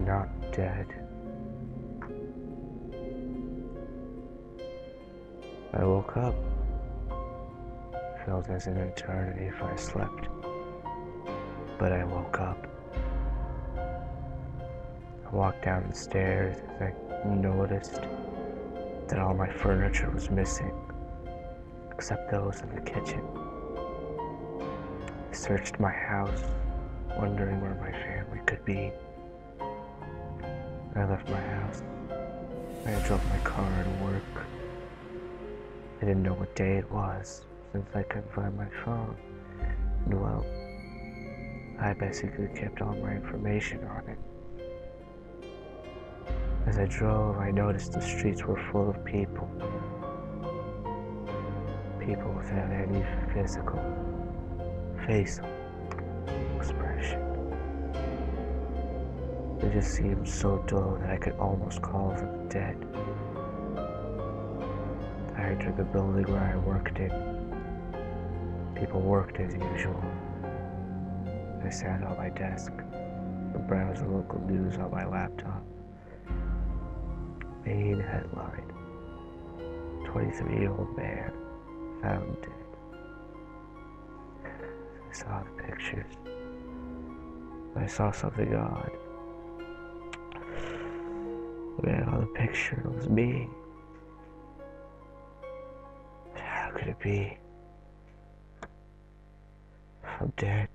I'm not dead. I woke up. Felt as an eternity if I slept. But I woke up. I walked down the stairs as I noticed that all my furniture was missing, except those in the kitchen. I searched my house, wondering where my family could be. I left my house. I drove my car to work. I didn't know what day it was, since I couldn't find my phone. And well, I basically kept all my information on it. As I drove, I noticed the streets were full of people. People without any physical, facial expression. They just seemed so dull that I could almost call them dead. I entered the building where I worked in. People worked as usual. I sat on my desk and browsed the local news on my laptop. Main headline: 23-year-old man found dead. I saw the pictures. I saw something odd. The man on the picture was me. How could it be? I'm dead.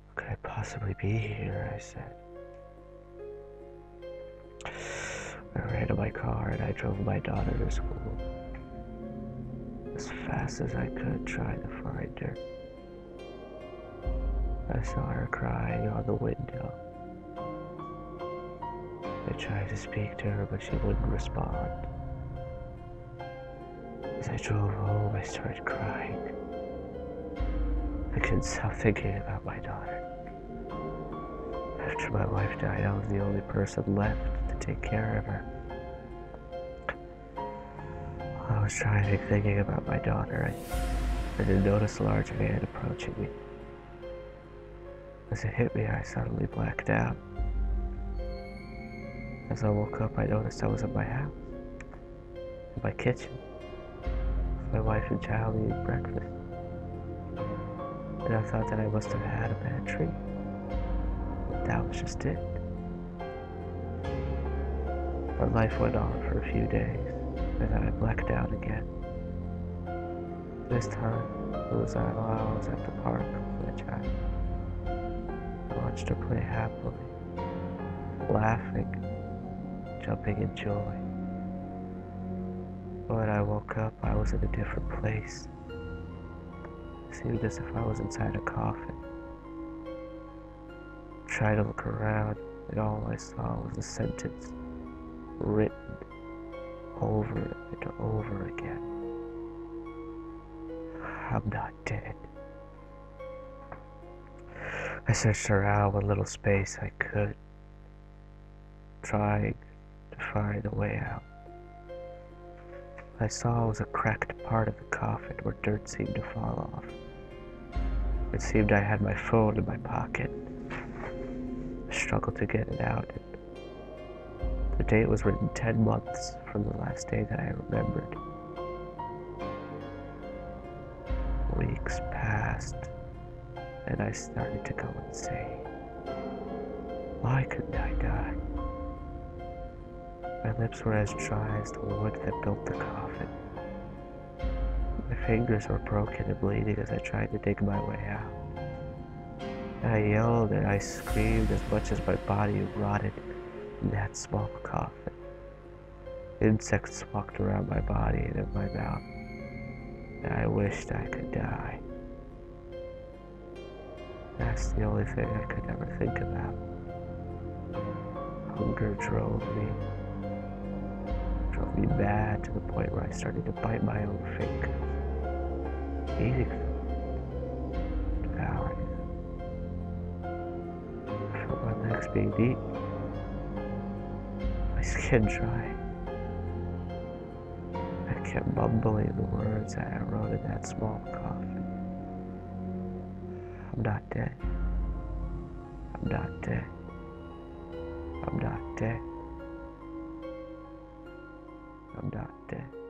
How could I possibly be here? I said. I ran to my car and I drove my daughter to school as fast as I could, trying to find her. I saw her crying on the window. I tried to speak to her, but she wouldn't respond. As I drove home, I started crying. I couldn't stop thinking about my daughter. After my wife died, I was the only person left to take care of her. While I was thinking about my daughter, I didn't notice a large man approaching me. As it hit me, I suddenly blacked out. As I woke up, I noticed I was in my house, in my kitchen, with my wife and child eating breakfast. And I thought that I must have had a bad dream. But that was just it. My life went on for a few days, and then I blacked out again. This time, it was while I was at the park with my child. I watched her play happily, laughing, jumping in joy. When I woke up, I was in a different place. It seemed as if I was inside a coffin. I tried to look around, and all I saw was a sentence written over and over again. I'm not dead. I searched around what little space I could, trying to find a way out. What I saw was a cracked part of the coffin where dirt seemed to fall off. It seemed I had my phone in my pocket. I struggled to get it out. The date was written 10 months from the last day that I remembered. Weeks passed, and I started to go insane. Why couldn't I die? My lips were as dry as the wood that built the coffin. My fingers were broken and bleeding as I tried to dig my way out. And I yelled and I screamed as much as my body rotted in that small coffin. Insects walked around my body and in my mouth, and I wished I could die. That's the only thing I could ever think about. Hunger drove me mad to the point where I started to bite my own fingers, eating them, devouring them. I felt my legs being eaten, my skin drying. I kept mumbling the words that I wrote in that small coffin. I'm not dead. I'm not dead. I'm not dead. I'm not dead.